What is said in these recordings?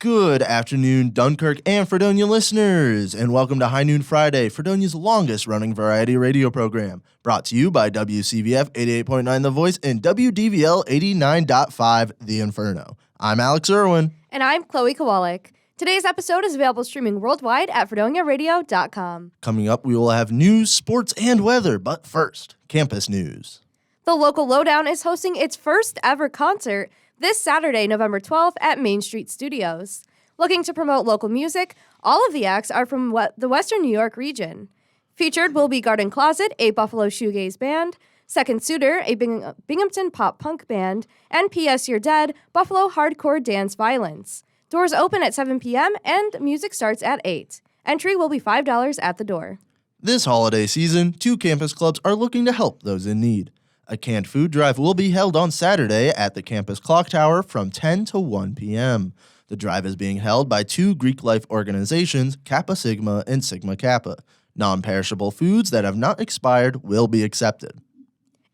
Good afternoon, Dunkirk and Fredonia listeners, and welcome to High Noon Friday, Fredonia's longest-running variety radio program, brought to you by WCVF 88.9 The Voice and WDVL 89.5 The Inferno. I'm Alex Erwin. And I'm Chloe Kowalyk. Today's episode is available streaming worldwide at FredoniaRadio.com. Coming up, we will have news, sports, and weather, but first, campus news. The Local Lowdown is hosting its first ever concert this Saturday, November 12th at Main Street Studios. Looking to promote local music, all of the acts are from the Western New York region. Featured will be Garden Closet, a Buffalo shoegaze band, Second Suitor, a Binghamton pop-punk band, and P.S. You're Dead, Buffalo hardcore dance violence. Doors open at 7 p.m. and music starts at 8. Entry will be $5 at the door. This holiday season, 2 campus clubs are looking to help those in need. A canned food drive will be held on Saturday at the campus clock tower from 10 to 1 p.m. The drive is being held by 2 Greek life organizations, Kappa Sigma and Sigma Kappa. Non-perishable foods that have not expired will be accepted.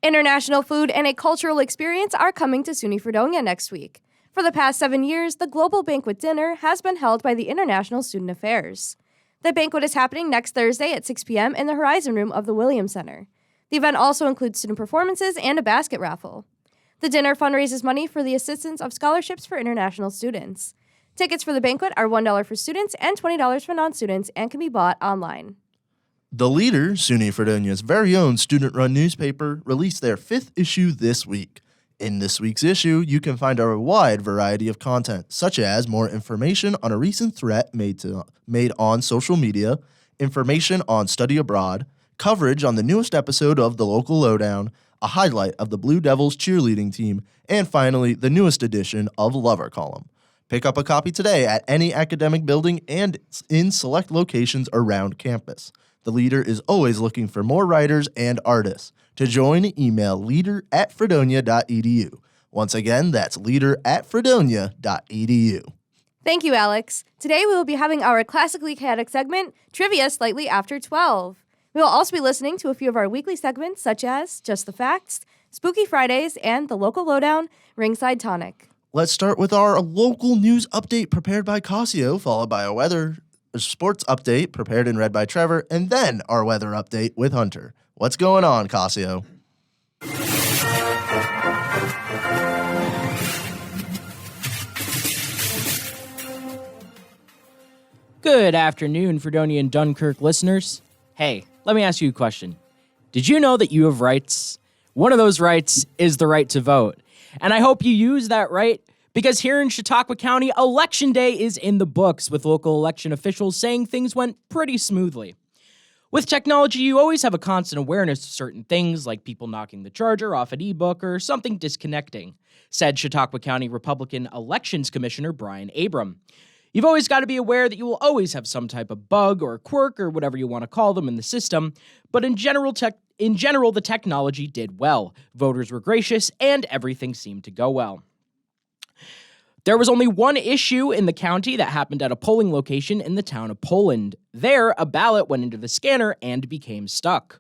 International food and a cultural experience are coming to SUNY Fredonia next week. For the past 7 years, the Global Banquet Dinner has been held by the International Student Affairs. The banquet is happening next Thursday at 6 p.m. in the Horizon Room of the Williams Center. The event also includes student performances and a basket raffle. The dinner fundraises money for the assistance of scholarships for international students. Tickets for the banquet are $1 for students and $20 for non-students and can be bought online. The Leader, SUNY Fredonia's very own student-run newspaper, released their 5th issue this week. In this week's issue, you can find a wide variety of content, such as more information on a recent threat made on social media, information on study abroad, coverage on the newest episode of The Local Lowdown, a highlight of the Blue Devils cheerleading team, and finally, the newest edition of Lover Column. Pick up a copy today at any academic building and in select locations around campus. The Leader is always looking for more writers and artists. To join, email leader@fredonia.edu. Once again, that's leader@fredonia.edu. Thank you, Alex. Today we will be having our classically chaotic segment, Trivia Slightly After 12. We will also be listening to a few of our weekly segments, such as Just the Facts, Spooky Fridays, and the Local Lowdown, Ringside Tonic. Let's start with our local news update prepared by Cascio, followed by a sports update prepared and read by Trevor, and then our weather update with Hunter. What's going on, Cascio? Good afternoon, Fredonia and Dunkirk listeners. Hey, let me ask you a question. Did you know that you have rights? One of those rights is the right to vote. And I hope you use that right, because here in Chautauqua County, Election Day is in the books, with local election officials saying things went pretty smoothly. With technology, you always have a constant awareness of certain things, like people knocking the charger off an ebook or something disconnecting, said Chautauqua County Republican Elections Commissioner Brian Abram. You've always got to be aware that you will always have some type of bug or quirk or whatever you want to call them in the system, but in general, the technology did well. Voters were gracious, and everything seemed to go well. There was only one issue in the county that happened at a polling location in the town of Poland. There, a ballot went into the scanner and became stuck.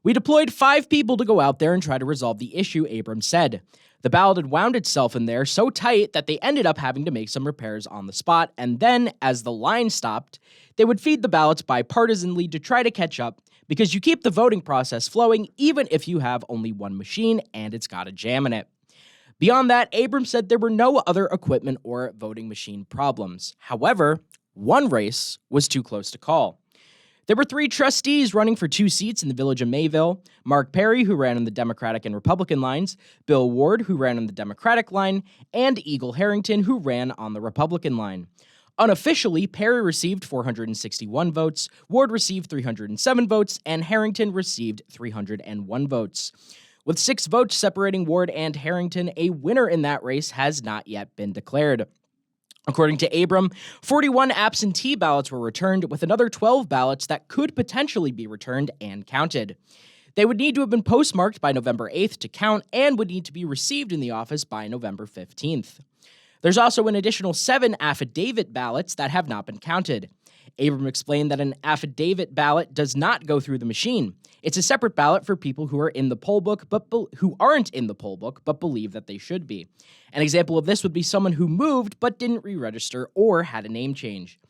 We deployed 5 people to go out there and try to resolve the issue, Abrams said. The ballot had wound itself in there so tight that they ended up having to make some repairs on the spot, and then, as the line stopped, they would feed the ballots bipartisanly to try to catch up, because you keep the voting process flowing even if you have only one machine and it's got a jam in it. Beyond that, Abrams said there were no other equipment or voting machine problems. However, one race was too close to call. There were 3 trustees running for 2 seats in the village of Mayville: Mark Perry, who ran on the Democratic and Republican lines, Bill Ward, who ran on the Democratic line, and Eagle Harrington, who ran on the Republican line. Unofficially, Perry received 461 votes, Ward received 307 votes, and Harrington received 301 votes. With 6 votes separating Ward and Harrington, a winner in that race has not yet been declared. According to Abram, 41 absentee ballots were returned, with another 12 ballots that could potentially be returned and counted. They would need to have been postmarked by November 8th to count and would need to be received in the office by November 15th. There's also an additional 7 affidavit ballots that have not been counted. Abram explained that an affidavit ballot does not go through the machine. It's a separate ballot for people who are in the poll book who aren't in the poll book but believe that they should be. An example of this would be someone who moved but didn't re-register or had a name change.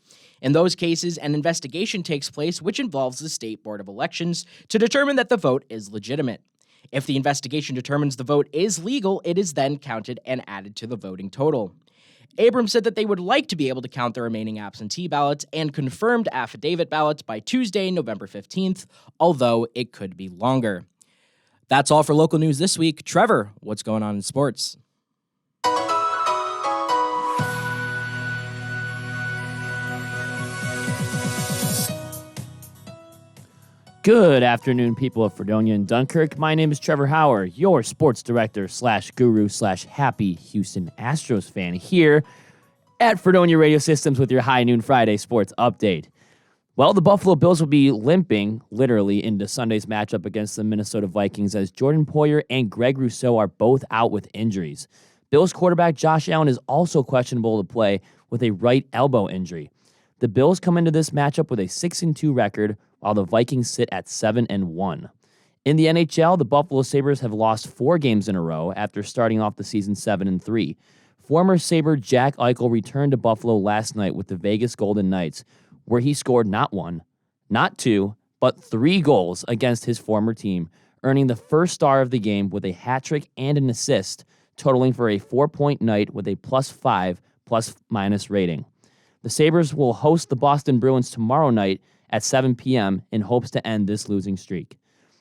In those cases, an investigation takes place which involves the State Board of Elections to determine that the vote is legitimate. If the investigation determines the vote is legal, it is then counted and added to the voting total. Abrams said that they would like to be able to count the remaining absentee ballots and confirmed affidavit ballots by Tuesday, November 15th, although it could be longer. That's all for local news this week. Trevor, what's going on in sports? Good afternoon, people of Fredonia and Dunkirk. My name is Trevor Hauer, your sports director / guru / happy Houston Astros fan here at Fredonia Radio Systems with your High Noon Friday sports update. Well, the Buffalo Bills will be limping, literally, into Sunday's matchup against the Minnesota Vikings as Jordan Poyer and Greg Rousseau are both out with injuries. Bills quarterback Josh Allen is also questionable to play with a right elbow injury. The Bills come into this matchup with a 6-2 record, while the Vikings sit at 7-1. In the NHL, the Buffalo Sabres have lost 4 games in a row after starting off the season 7-3. Former Sabre Jack Eichel returned to Buffalo last night with the Vegas Golden Knights, where he scored not 1, not 2, but 3 goals against his former team, earning the first star of the game with a hat trick and an assist, totaling for a 4-point night with a +5 ± rating. The Sabres will host the Boston Bruins tomorrow night at 7 p.m. in hopes to end this losing streak.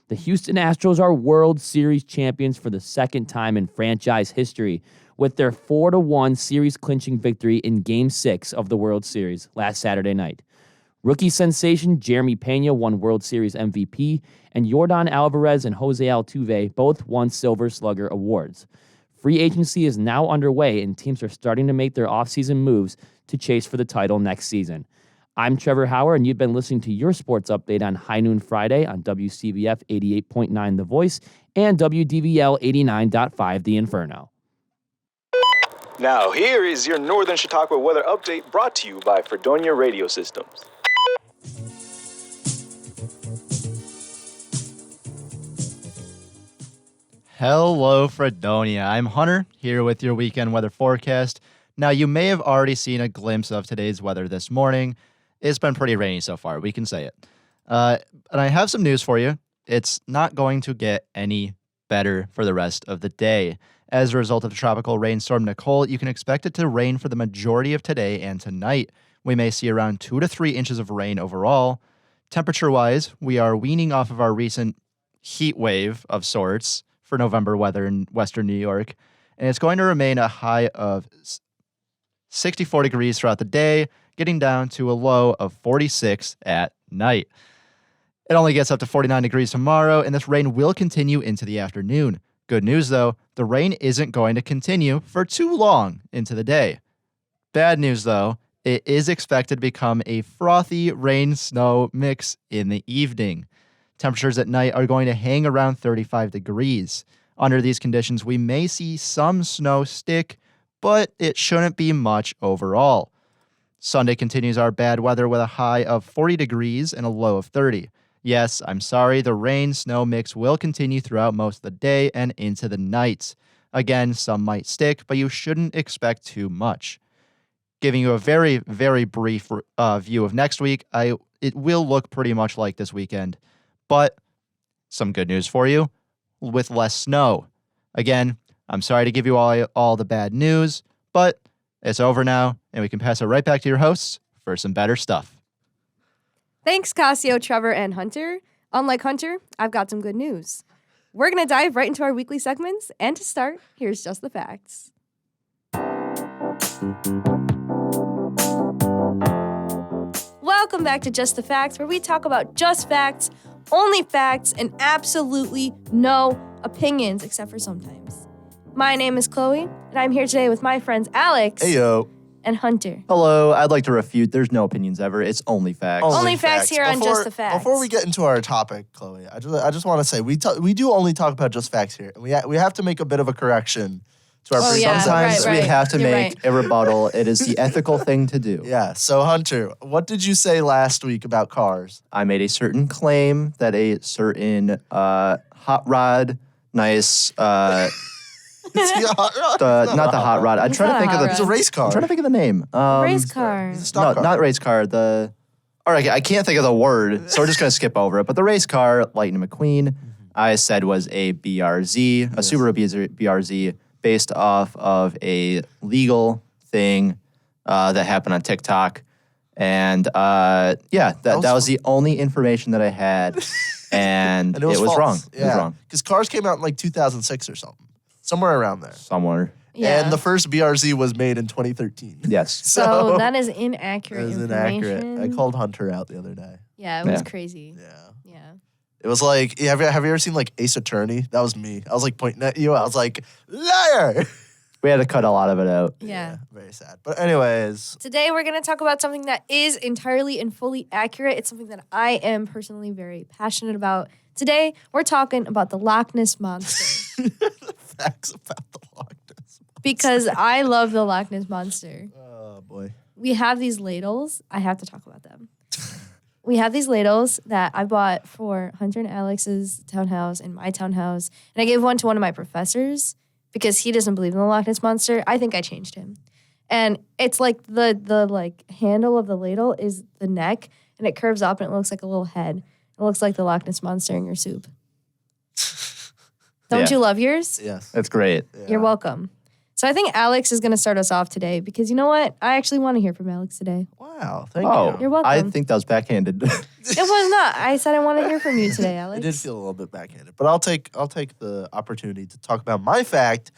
The Houston Astros are World Series champions for the second time in franchise history with their 4-1 series-clinching victory in Game 6 of the World Series last Saturday night. Rookie sensation Jeremy Pena won World Series MVP, and Yordan Alvarez and Jose Altuve both won Silver Slugger awards. Free agency is now underway, and teams are starting to make their offseason moves to chase for the title next season. I'm Trevor Hauer, and you've been listening to your sports update on High Noon Friday on WCVF 88.9 The Voice and WDVL 89.5 The Inferno. Now, here is your Northern Chautauqua weather update brought to you by Fredonia Radio Systems. Hello, Fredonia. I'm Hunter, here with your weekend weather forecast. Now, you may have already seen a glimpse of today's weather this morning. It's been pretty rainy so far, we can say it. And I have some news for you. It's not going to get any better for the rest of the day. As a result of tropical rainstorm Nicole, you can expect it to rain for the majority of today and tonight. We may see around 2 to 3 inches of rain overall. Temperature-wise, we are weaning off of our recent heat wave of sorts for November weather in western New York, and it's going to remain a high of 64 degrees throughout the day, getting down to a low of 46 at night. It only gets up to 49 degrees tomorrow, and this rain will continue into the afternoon. Good news, though, the rain isn't going to continue for too long into the day. Bad news, though, it is expected to become a frothy rain-snow mix in the evening. Temperatures at night are going to hang around 35 degrees. Under these conditions, we may see some snow stick, but it shouldn't be much overall. Sunday continues our bad weather with a high of 40 degrees and a low of 30. Yes, I'm sorry, the rain-snow mix will continue throughout most of the day and into the night. Again, some might stick, but you shouldn't expect too much. Giving you a very, very brief view of next week, it will look pretty much like this weekend. But some good news for you, with less snow. Again, I'm sorry to give you all the bad news, but it's over now, and we can pass it right back to your hosts for some better stuff. Thanks, Cascio, Trevor, and Hunter. Unlike Hunter, I've got some good news. We're going to dive right into our weekly segments, and to start, here's Just the Facts. Welcome back to Just the Facts, where we talk about just facts, only facts, and absolutely no opinions, except for sometimes. My name is Chloe, and I'm here today with my friends Alex Heyo. and Hunter. Hello, I'd like to refute. There's no opinions ever. It's only facts. Only facts here on Just the Facts. Before we get into our topic, Chloe, I just want to say we do only talk about just facts here. And we have to make a bit of a correction to our Oh, previous yeah. episode. Sometimes Right, we right. have to You're make a rebuttal. It is the ethical thing to do. Yeah. So Hunter, what did you say last week about cars? I made a certain claim that a certain hot rod, nice, Is he a hot rod? not the hot rod. I'm He's trying not to a think of hot the. rod. It's a race car. I'm trying to think of the name. Race car. It's a No, stock car. not race car. All right, I can't think of the word, so we're just gonna skip over it. But the race car, Lightning McQueen, I said was a BRZ, a Subaru BRZ, based off of a legal thing that happened on TikTok, and that was the only information that I had, and it was false. wrong. Yeah. It was wrong Because cars came out in like 2006 or something, somewhere around there. somewhere. Yeah. And the first BRZ was made in 2013. Yes. So that is That inaccurate is information. inaccurate. I called Hunter out the other day. Yeah, it was Yeah. crazy. Yeah. Yeah. It was like, have you ever seen like Ace Attorney? That was me. I was like pointing at you. I was like, liar. We had to cut a lot of it out. Yeah. Very sad. But anyways, Today we're going to talk about something that is entirely and fully accurate. It's something that I am personally very passionate about. Today we're talking about the Loch Ness Monster facts about the Loch Ness. because I love the Loch Ness Monster. Oh boy. We have these ladles. I have to talk about them. We have these ladles that I bought for Hunter and Alex's townhouse and my townhouse. And I gave one to one of my professors because he doesn't believe in the Loch Ness Monster. I think I changed him. And it's like the like handle of the ladle is the neck and it curves up and it looks like a little head. It looks like the Loch Ness Monster in your soup. Don't Yeah. you love yours? Yes. That's great. You're welcome. So I think Alex is going to start us off today because you know what? I actually want to hear from Alex today. Wow. Thank Oh, you. You're welcome. I think that was backhanded. It was not. I said I want to hear from you today, It Alex. did feel a little bit backhanded, but I'll take the opportunity to talk about my fact.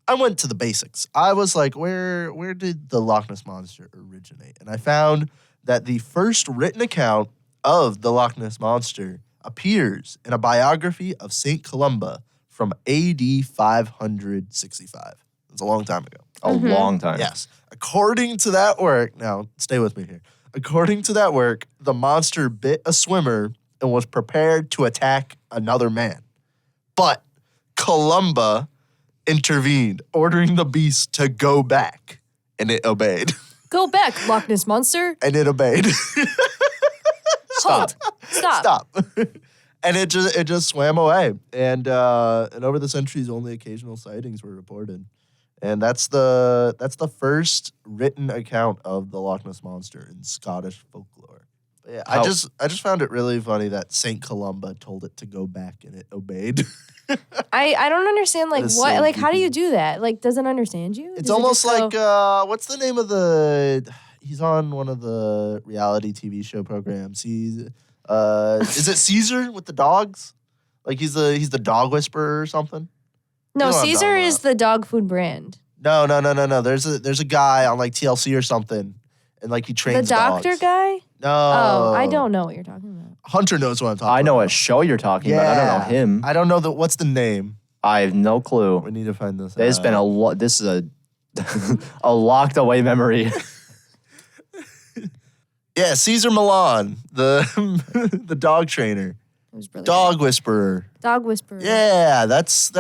I went to the basics. I was like, where did the Loch Ness Monster originate? And I found that the first written account of the Loch Ness Monster appears in a biography of Saint Columba from AD 565. It's a long time ago. A long time. Yes. According to that work, now stay with me here. According to that work, the monster bit a swimmer and was prepared to attack another man. But Columba intervened, ordering the beast to go back, and it obeyed. Go back, Loch Ness Monster. And it obeyed. Stop. Stop. And it just swam away. And over the centuries, only occasional sightings were reported. And that's the first written account of the Loch Ness Monster in Scottish folklore. But yeah, I just found it really funny that Saint Columba told it to go back and it obeyed. I don't understand like That is what so like how do you creepy. do that? Like does it understand you? It's Does it almost just like go- what's the name of the? He's on one of the reality TV show programs. Is it Caesar with the dogs? Like he's the dog whisperer or something. No, you know what I'm Caesar talking is about. the dog food brand. No. There's a guy on like TLC or something, and like he The trains doctor dogs. guy? No. Oh, I don't know what you're talking about. Hunter knows what I'm talking. I know about. what show you're talking about. I don't know him. I don't know what's the name. I have no clue. We need to find this. There's out. been a lot. This is a locked away memory. Yeah, Caesar Milan, the dog trainer, It was really dog whisperer. good. Dog whisperer. Yeah, that's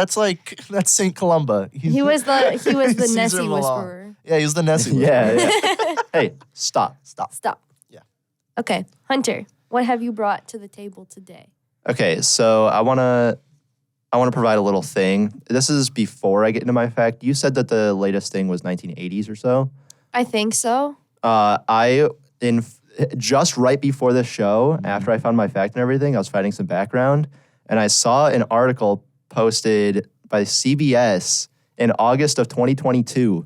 Saint Columba. He was the Caesar Nessie Milan. whisperer. Yeah, he was the Nessie. whisperer. yeah. Hey, stop. Stop. Yeah. Okay, Hunter, what have you brought to the table today? Okay, so I wanna provide a little thing. This is before I get into my fact. You said that the latest thing was 1980s or so. I think so. Just right before the show, after I found my fact and everything, I was finding some background, and I saw an article posted by CBS in August of 2022.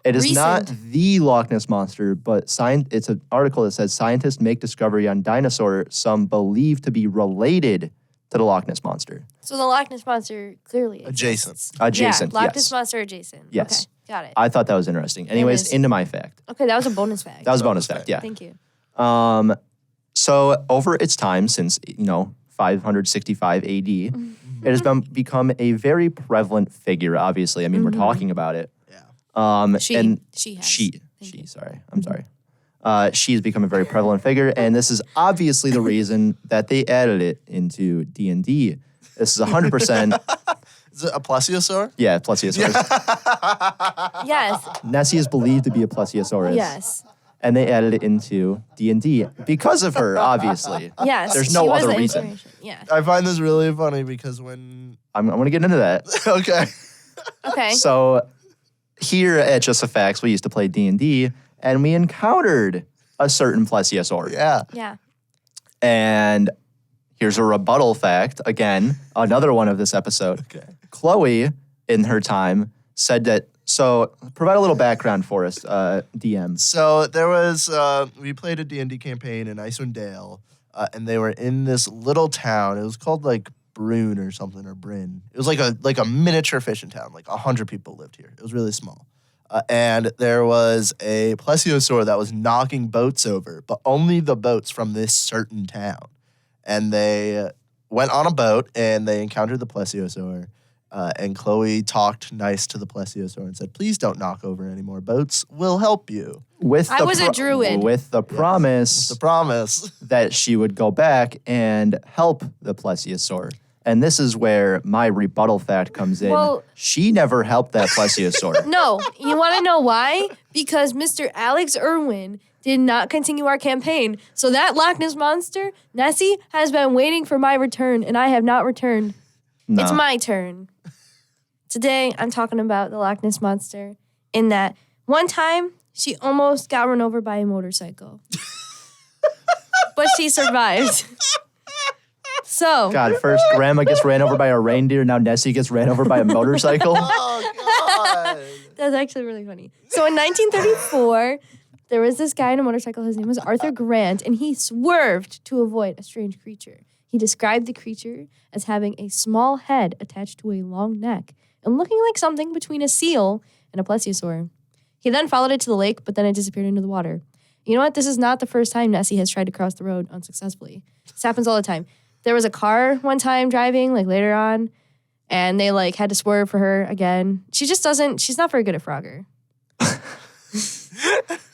It is not the Loch Ness Monster, but it's an article that says scientists make discovery on dinosaur some believe to be related to the Loch Ness Monster. So the Loch Ness Monster clearly exists. Adjacent, Yeah, Loch yes. Ness Monster adjacent. Yes. Okay, got it. I thought that was interesting. Anyways, is. into my fact. Okay, that was a bonus fact. That was a bonus fact, yeah. Thank you. So over its time since 565 AD, it has become a very prevalent figure. Obviously, I mean we're talking about it. Yeah. She and has. she. Thank you. Sorry, I'm sorry. She has become a very prevalent figure, and this is obviously the reason that they added it into D&D. This is 100%. Is Is it a plesiosaur? Yeah, plesiosaurus. Yes. Nessie is believed to be a plesiosaurus. Yes. And they added it into D&D because of her, obviously. Yes. There's no she was other the reason. inspiration. Yeah. I find this really funny because when... I'm going to get into that. Okay. Okay. So here at Just the Facts, we used to play D&D, and we encountered a certain plesiosaur. Yeah. Yeah. And here's a rebuttal fact. Again, another one of this episode. Okay. Chloe, in her time, said that... So provide a little background for us, DM. So there was, we played a D&D campaign in Icewind Dale, and they were in this little town. It was called like Brune or something, or Bryn. It was like a miniature fishing town. Like 100 people lived here. It was really small. And there was a plesiosaur that was knocking boats over, but only the boats from this certain town. And they went on a boat, and they encountered the plesiosaur. And Chloe talked nice to the plesiosaur and said, please don't knock over any more boats. We'll help you. I was a druid. With the promise The promise. that she would go back and help the plesiosaur. And this is where my rebuttal fact comes in. Well- She never helped that plesiosaur. No. You want to know why? Because Mr. Alex Erwin did not continue our campaign. So that Loch Ness Monster, Nessie, has been waiting for my return, and I have not returned. No. It's my turn. Today, I'm talking about the Loch Ness Monster in that one time, she almost got run over by a motorcycle. But she survived. So, God, first Grandma gets ran over by a reindeer. Now Nessie gets ran over by a motorcycle. Oh, God. that's actually really funny. So in 1934, there was this guy on a motorcycle. His name was Arthur Grant, and he swerved to avoid a strange creature. He described the creature as having a small head attached to a long neck and looking like something between a seal and a plesiosaur. He then followed it to the lake, but then it disappeared into the water. You know what? This is not the first time Nessie has tried to cross the road unsuccessfully. This happens all the time. There was a car one time driving, like later on, and they like had to swerve for her again. She's not very good at Frogger.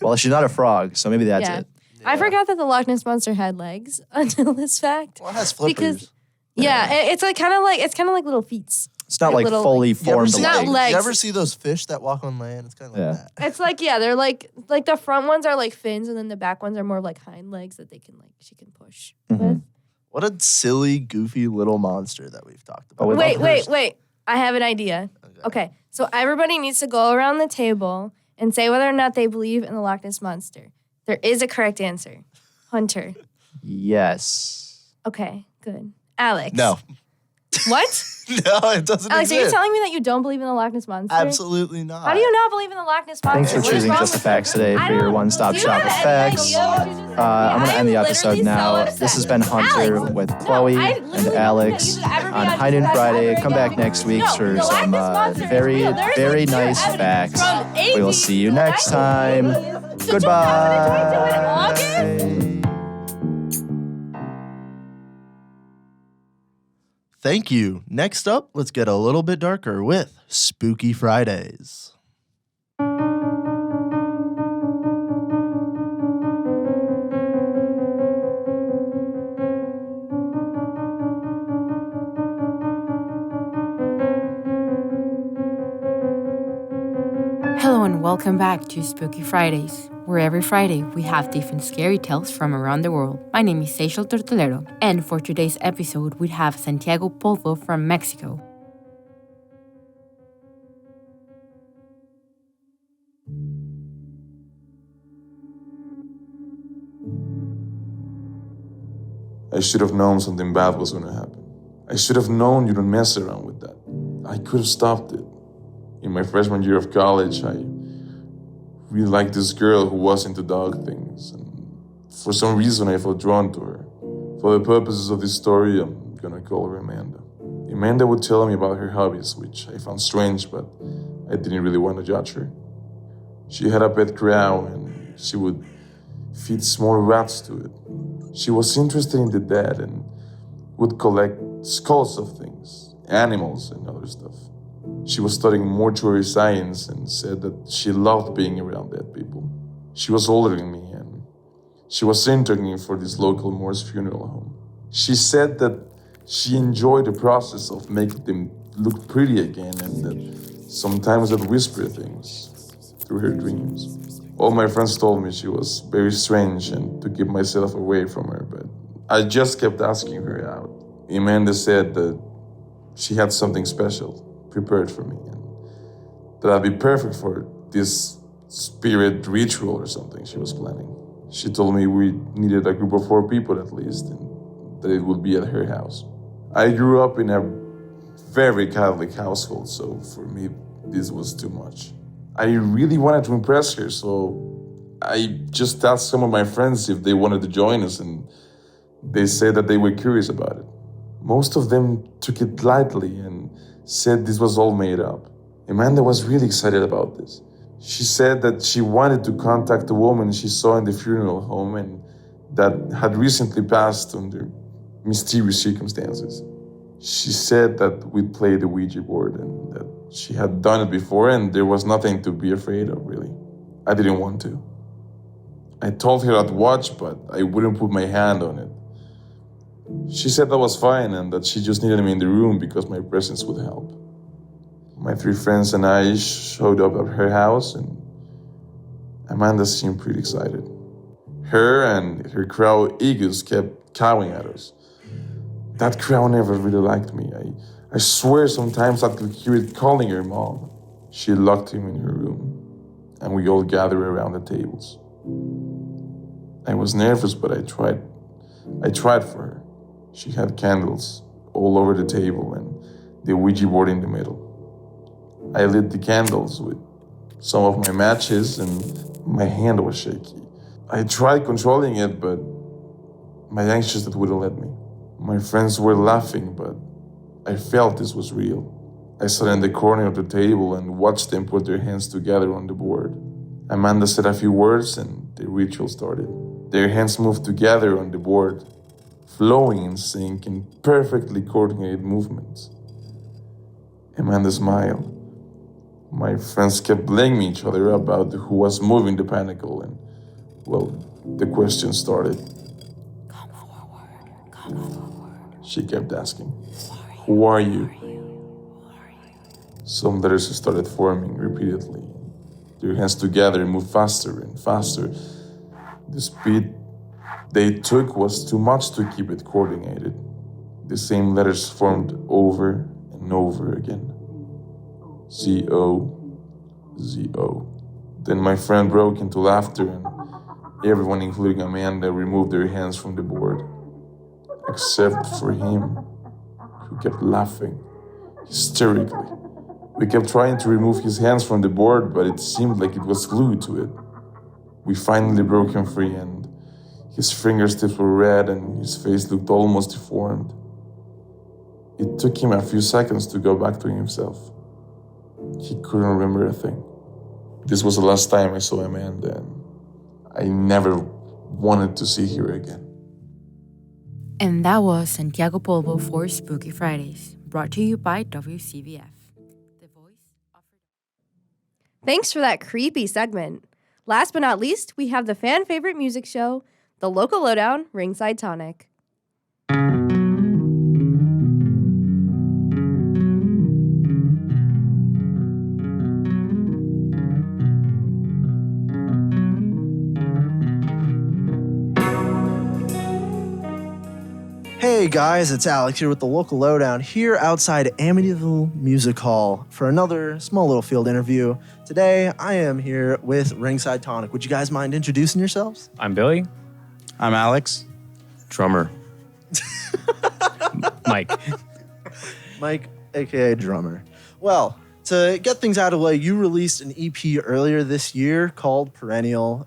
Well, she's not a frog, so maybe that's Yeah. it. I forgot that the Loch Ness Monster had legs until this fact. Well, it has flippers. It's like kind of like little feet. It's not like little, fully You ever formed see- Not legs. legs. You ever see those fish that walk on land? It's kind of like Yeah. that. It's like, yeah, they're like the front ones are like fins, and then the back ones are more like hind legs that she can push Mhm. with. What a silly, goofy little monster that we've talked about. Oh, we love Wait. I have an idea. Okay, so everybody needs to go around the table and say whether or not they believe in the Loch Ness Monster. There is a correct answer. Hunter. Yes. Okay, good. Alex. No. What? No, it doesn't Alex, are you exist. telling me that you don't believe in the Loch Ness Monster? Absolutely not. How do you not believe in the Loch Ness Monster? Thanks for What is choosing wrong Just the with Facts you? today I for your don't- one-stop do you shop have of any facts. idea what you just said? I'm going to end the I'm episode literally now. so upset. This has been Hunter Alex, with no, Chloe I and literally Alex can't use it ever on be on Hide In Just Friday. Facts Come ever back again. next week No, for the Loch some Ness Monster is very, real. There is very a clear nice evidence facts. from We will 80s. see you The next time. 1980s. Did Goodbye. you come to 2022 in August? Thank you. Next up, let's get a little bit darker with Spooky Fridays. Hello and welcome back to Spooky Fridays, where every Friday we have different scary tales from around the world. My name is Seychelles Tortolero, and for today's episode we have Santiago Polvo from Mexico. I should have known something bad was going to happen. I should have known you don't mess around with that. I could have stopped it. In my freshman year of college, I really liked this girl who was into dog things. And for some reason, I felt drawn to her. For the purposes of this story, I'm going to call her Amanda. Amanda would tell me about her hobbies, which I found strange, but I didn't really want to judge her. She had a pet crow, and she would feed small rats to it. She was interested in the dead and would collect skulls of things, animals, and other stuff. She was studying mortuary science and said that she loved being around dead people. She was older than me, and she was interning for this local Morse funeral home. She said that she enjoyed the process of making them looked pretty again and that sometimes I'd whisper things through her dreams. All my friends told me she was very strange and to keep myself away from her, but I just kept asking her out. Amanda said that she had something special prepared for me and that I'd be perfect for this spirit ritual or something she was planning. She told me we needed a group of 4 people at least and that it would be at her house. I grew up in a very Catholic household, so for me, this was too much. I really wanted to impress her, so I just asked some of my friends if they wanted to join us, and they said that they were curious about it. Most of them took it lightly and said this was all made up. Amanda was really excited about this. She said that she wanted to contact a woman she saw in the funeral home and that had recently passed under mysterious circumstances. She said that we'd play the Ouija board and that she had done it before and there was nothing to be afraid of, really. I didn't want to. I told her I'd watch, but I wouldn't put my hand on it. She said that was fine and that she just needed me in the room because my presence would help. My 3 friends and I showed up at her house and Amanda seemed pretty excited. Her and her crow Egus kept cawing at us. That crow never really liked me. I swear sometimes I could hear it calling her mom. She locked him in her room and we all gathered around the tables. I was nervous, but I tried for her. She had candles all over the table and the Ouija board in the middle. I lit the candles with some of my matches and my hand was shaky. I tried controlling it, but my anxiousness wouldn't let me. My friends were laughing, but I felt this was real. I sat in the corner of the table and watched them put their hands together on the board. Amanda said a few words and the ritual started. Their hands moved together on the board, flowing in sync in perfectly coordinated movements. Amanda smiled. My friends kept blaming each other about who was moving the pentacle and, well, the question started. Come forward. She kept asking, who are you? Some letters started forming repeatedly. Their hands together moved faster and faster. The speed they took was too much to keep it coordinated. The same letters formed over and over again. Z-O, Z-O. Then my friend broke into laughter and everyone, including Amanda, removed their hands from the board. Except for him, who kept laughing hysterically. We kept trying to remove his hands from the board, but it seemed like it was glued to it. We finally broke him free and his fingertips were red and his face looked almost deformed. It took him a few seconds to go back to himself. He couldn't remember a thing. This was the last time I saw Amanda and I never wanted to see her again. And that was Santiago Polvo for Spooky Fridays, brought to you by WCBF. The voice of... Thanks for that creepy segment. Last but not least, we have the fan favorite music show, the local lowdown, Ringside Tonic. Hey guys, it's Alex here with the local lowdown here outside Amityville Music Hall for another small little field interview. Today, I am here with Ringside Tonic. Would you guys mind introducing yourselves? I'm Billy. I'm Alex. Drummer. Mike. Mike, aka Drummer. Well, to get things out of the way, you released an EP earlier this year called Perennial.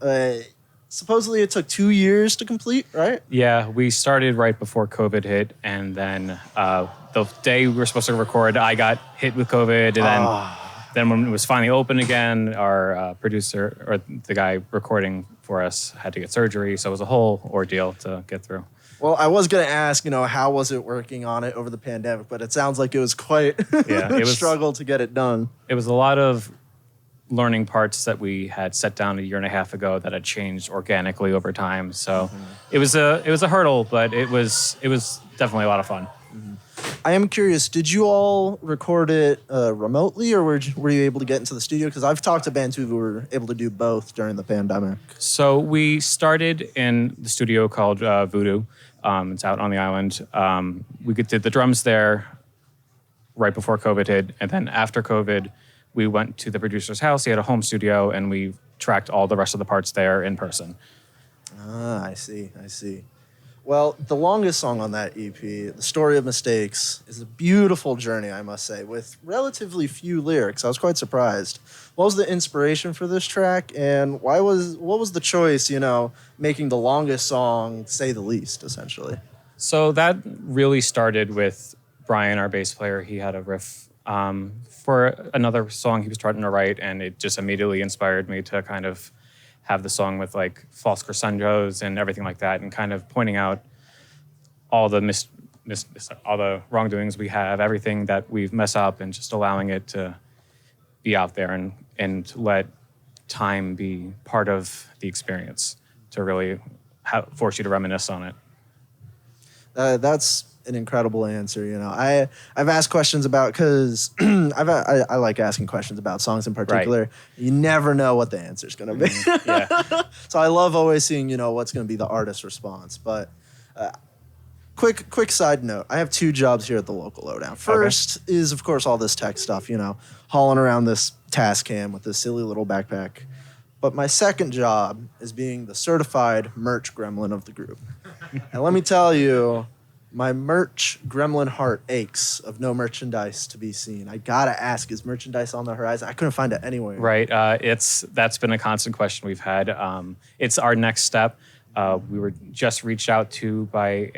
Supposedly it took 2 years to complete, right? Yeah, we started right before COVID hit, and then the day we were supposed to record, I got hit with COVID, and then when it was finally open again, our producer, or the guy recording for us, had to get surgery, so it was a whole ordeal to get through. Well, I was going to ask, how was it working on it over the pandemic, but it sounds like it was quite a struggle to get it done. It was a lot of learning parts that we had set down a year and a half ago that had changed organically over time. So it was a hurdle, but it was definitely a lot of fun. I am curious, did you all record it remotely, or were you able to get into the studio? Because I've talked to bands who were able to do both during the pandemic. So we started in the studio called Voodoo. It's out on the island. We did the drums there right before COVID hit. And then after COVID, we went to the producer's house. He had a home studio, and we tracked all the rest of the parts there in person. Ah, I see. Well, the longest song on that EP, The Story of Mistakes, is a beautiful journey, I must say, with relatively few lyrics. I was quite surprised. What was the inspiration for this track, and what was the choice, making the longest song, say the least, essentially? So that really started with Brian, our bass player. He had a riff for another song he was starting to write, and it just immediately inspired me to kind of have the song with like false crescendos and everything like that, and kind of pointing out all the all the wrongdoings we have, everything that we mess up, and just allowing it to be out there and let time be part of the experience to really force you to reminisce on it. That's an incredible answer. I've asked questions about, because I like asking questions about songs in particular. Right. You never know what the answer is going to be. Yeah. So I love always seeing what's going to be the artist's response. But quick side note: I have 2 jobs here at the local lowdown. First is, of course, all this tech stuff. Hauling around this Tascam with this silly little backpack. But my second job is being the certified merch gremlin of the group. And let me tell you, my merch gremlin heart aches of no merchandise to be seen. I gotta ask, is merchandise on the horizon? I couldn't find it anywhere. Right. That's been a constant question we've had. It's our next step. We were just reached out to by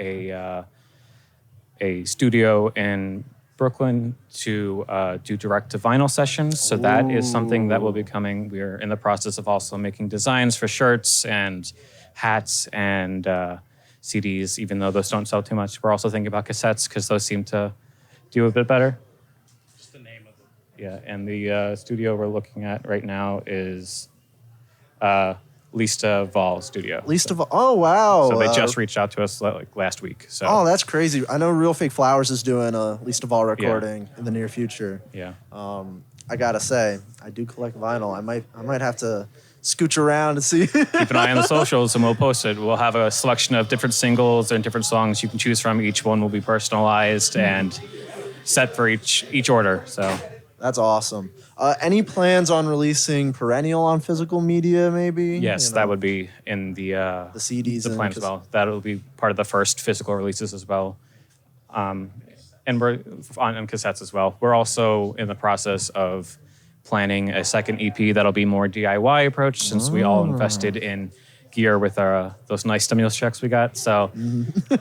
a studio in Brooklyn to do direct to vinyl sessions. So that is something that will be coming. We're in the process of also making designs for shirts and hats and CDs, even though those don't sell too much. We're also thinking about cassettes, because those seem to do a bit better. Just the name of it. Yeah, and the studio we're looking at right now is Lista Vol Studio. Oh, wow. So they just reached out to us like last week. So. Oh, that's crazy. I know Real Fake Flowers is doing a Lista Vol recording in the near future. Yeah. I gotta say, I do collect vinyl. I might have to scooch around and see. Keep an eye on the socials, and we'll post it. We'll have a selection of different singles and different songs you can choose from. Each one will be personalized and set for each order. So that's awesome. Any plans on releasing Perennial on physical media, maybe? Yes, that would be in the CDs. The plan as well. That'll be part of the first physical releases as well. And we're on cassettes as well. We're also in the process of planning a second EP that'll be more DIY approach, since we all invested in gear with those nice stimulus checks we got. So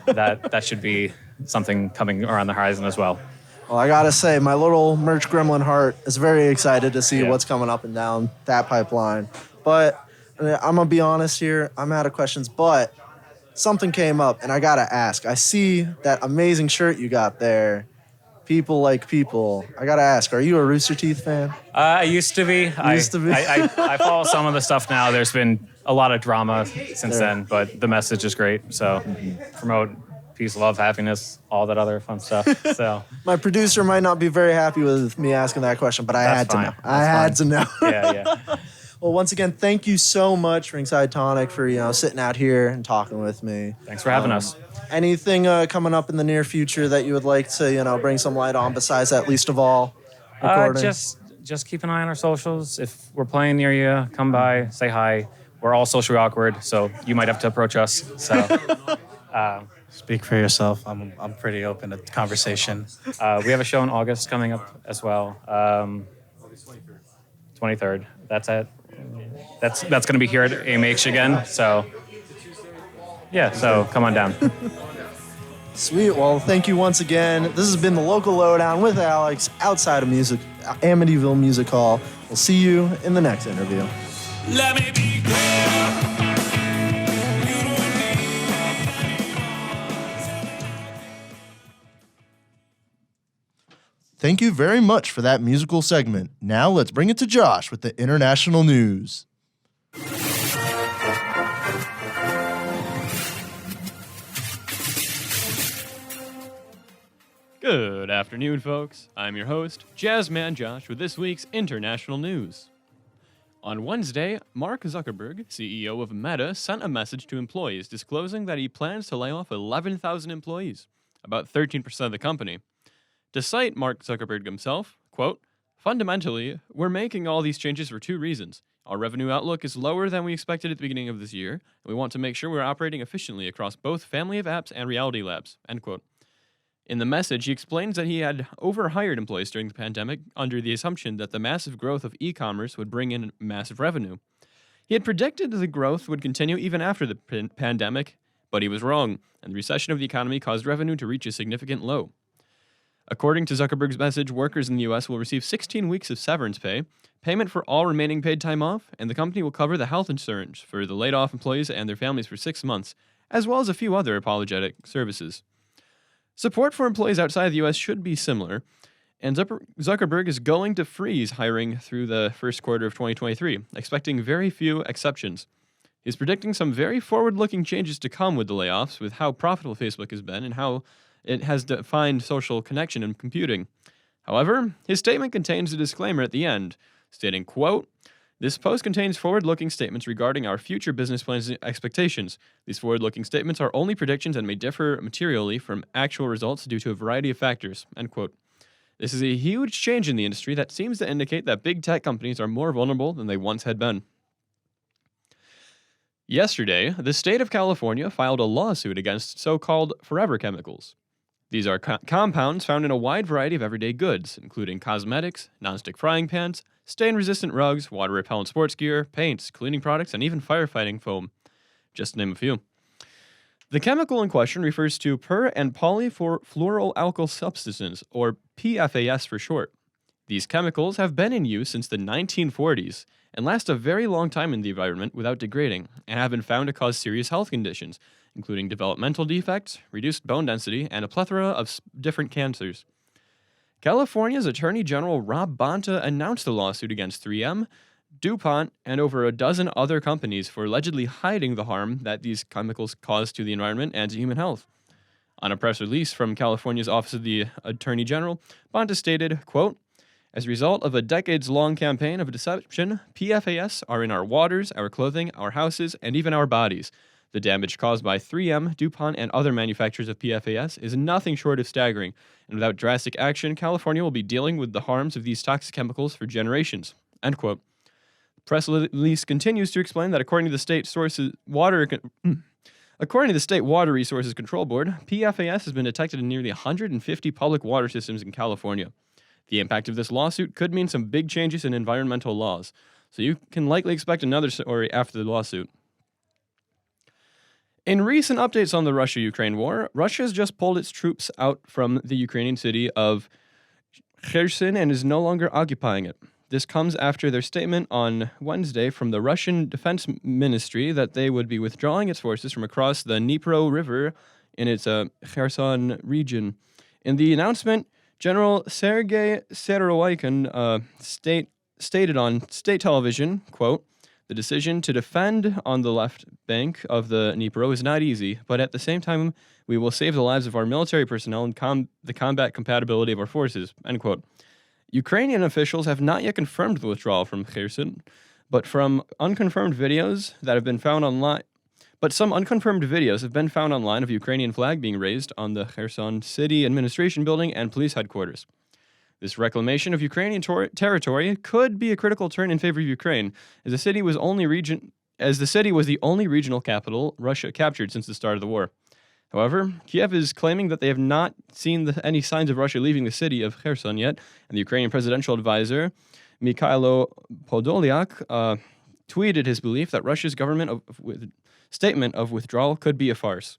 that should be something coming around the horizon as well. Well, I gotta say, my little merch gremlin heart is very excited to see what's coming up and down that pipeline. But I'm gonna be honest here, I'm out of questions, but something came up and I gotta ask. I see that amazing shirt you got there. People like people. I gotta ask, are you a Rooster Teeth fan? I used to be. I follow some of the stuff now. There's been a lot of drama since then, but the message is great. So promote peace, love, happiness, all that other fun stuff. So my producer might not be very happy with me asking that question, but I had to know. I had to know. Yeah. Well, once again, thank you so much, Ringside Tonic, for sitting out here and talking with me. Thanks for having us. Anything coming up in the near future that you would like to bring some light on besides that Least of All recording? Just keep an eye on our socials. If we're playing near you, come by, say hi. We're all socially awkward, so you might have to approach us. So. Speak for yourself. I'm pretty open to conversation. We have a show in August coming up as well. 23rd. That's it. That's going to be here at AMH again. So so come on down. Sweet. Well, thank you once again. This has been the Local Lowdown with Alex outside of Amityville Music Hall. We'll see you in the next interview. Let me be clear. Thank you very much for that musical segment. Now let's bring it to Josh with the international news. Good afternoon, folks. I'm your host, Jazzman Josh, with this week's international news. On Wednesday, Mark Zuckerberg, CEO of Meta, sent a message to employees disclosing that he plans to lay off 11,000 employees, about 13% of the company. To cite Mark Zuckerberg himself, quote, "Fundamentally, we're making all these changes for two reasons. Our revenue outlook is lower than we expected at the beginning of this year, and we want to make sure we're operating efficiently across both Family of Apps and Reality Labs," end quote. In the message, he explains that he had overhired employees during the pandemic under the assumption that the massive growth of e-commerce would bring in massive revenue. He had predicted the growth would continue even after the pandemic, but he was wrong, and the recession of the economy caused revenue to reach a significant low. According to Zuckerberg's message, workers in the U.S. will receive 16 weeks of severance pay, payment for all remaining paid time off, and the company will cover the health insurance for the laid-off employees and their families for 6 months, as well as a few other apologetic services. Support for employees outside the U.S. should be similar, and Zuckerberg is going to freeze hiring through the first quarter of 2023, expecting very few exceptions. He's predicting some very forward-looking changes to come with the layoffs, with how profitable Facebook has been and how it has defined social connection and computing. However, his statement contains a disclaimer at the end, stating, quote, "This post contains forward-looking statements regarding our future business plans and expectations. These forward-looking statements are only predictions and may differ materially from actual results due to a variety of factors," end quote. This is a huge change in the industry that seems to indicate that big tech companies are more vulnerable than they once had been. Yesterday, the state of California filed a lawsuit against so-called forever chemicals. These are compounds found in a wide variety of everyday goods, including cosmetics, nonstick frying pans, stain-resistant rugs, water-repellent sports gear, paints, cleaning products, and even firefighting foam, just to name a few. The chemical in question refers to per- and polyfluoroalkyl substances, or PFAS for short. These chemicals have been in use since the 1940s and last a very long time in the environment without degrading, and have been found to cause serious health conditions, including developmental defects, reduced bone density, and a plethora of different cancers. California's Attorney General Rob Bonta announced the lawsuit against 3M, DuPont, and over a dozen other companies for allegedly hiding the harm that these chemicals cause to the environment and to human health. On a press release from California's Office of the Attorney General, Bonta stated, quote, "As a result of a decades-long campaign of deception, PFAS are in our waters, our clothing, our houses, and even our bodies. The damage caused by 3M, DuPont, and other manufacturers of PFAS is nothing short of staggering, and without drastic action, California will be dealing with the harms of these toxic chemicals for generations," end quote. The press release continues to explain that according to the State Water Resources Control Board, PFAS has been detected in nearly 150 public water systems in California. The impact of this lawsuit could mean some big changes in environmental laws, so you can likely expect another story after the lawsuit. In recent updates on the Russia-Ukraine war, Russia has just pulled its troops out from the Ukrainian city of Kherson and is no longer occupying it. This comes after their statement on Wednesday from the Russian Defense Ministry that they would be withdrawing its forces from across the Dnipro River in its Kherson region. In the announcement, General Sergei Seroykin stated on state television, quote, "The decision to defend on the left bank of the Dnipro is not easy, but at the same time, we will save the lives of our military personnel and the combat compatibility of our forces," end quote. Ukrainian officials have not yet confirmed the withdrawal from Kherson, but some unconfirmed videos have been found online of Ukrainian flag being raised on the Kherson City Administration Building and police headquarters. This reclamation of Ukrainian territory could be a critical turn in favor of Ukraine, as the city was the only regional capital Russia captured since the start of the war. However, Kiev is claiming that they have not seen any signs of Russia leaving the city of Kherson yet, and the Ukrainian presidential advisor, Mikhailo Podolyak, tweeted his belief that Russia's statement of withdrawal could be a farce.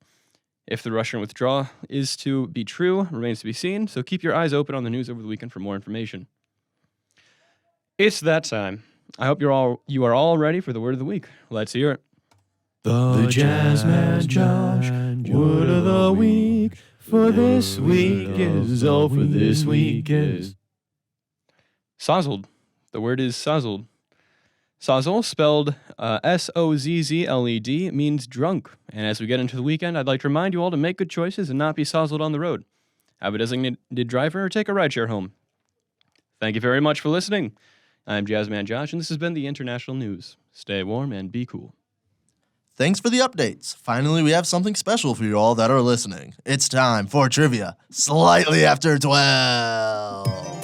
If the Russian withdrawal is to be true, remains to be seen, so keep your eyes open on the news over the weekend for more information. It's that time. I hope you are all ready for the word of the week. Let's hear it. The Jazzman Josh word of the week for this week is sozzled. The word is sozzled. Sozzle, spelled Sozzled, means drunk. And as we get into the weekend, I'd like to remind you all to make good choices and not be sozzled on the road. have a designated driver, or take a rideshare home. Thank you very much for listening. I'm Jazzman Josh, and this has been the International News. Stay warm and be cool. Thanks for the updates. Finally, we have something special for you all that are listening. It's time for trivia, slightly after 12.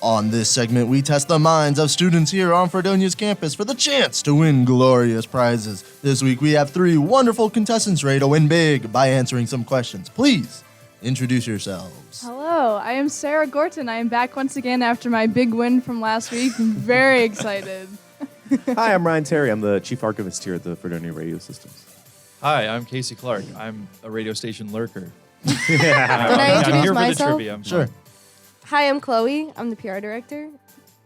On this segment, we test the minds of students here on Fredonia's campus for the chance to win glorious prizes. This week, we have 3 wonderful contestants ready to win big by answering some questions. Please introduce yourselves. Hello, I am Sara Gorton. I am back once again after my big win from last week. I'm very excited. Hi, I'm Ryan Terry. I'm the Chief Archivist here at the Fredonia Radio Systems. Hi, I'm Kasey Clark. I'm a radio station lurker. Can I introduce here myself? for the trivia. Sure. Hi, I'm Chloe. I'm the PR director.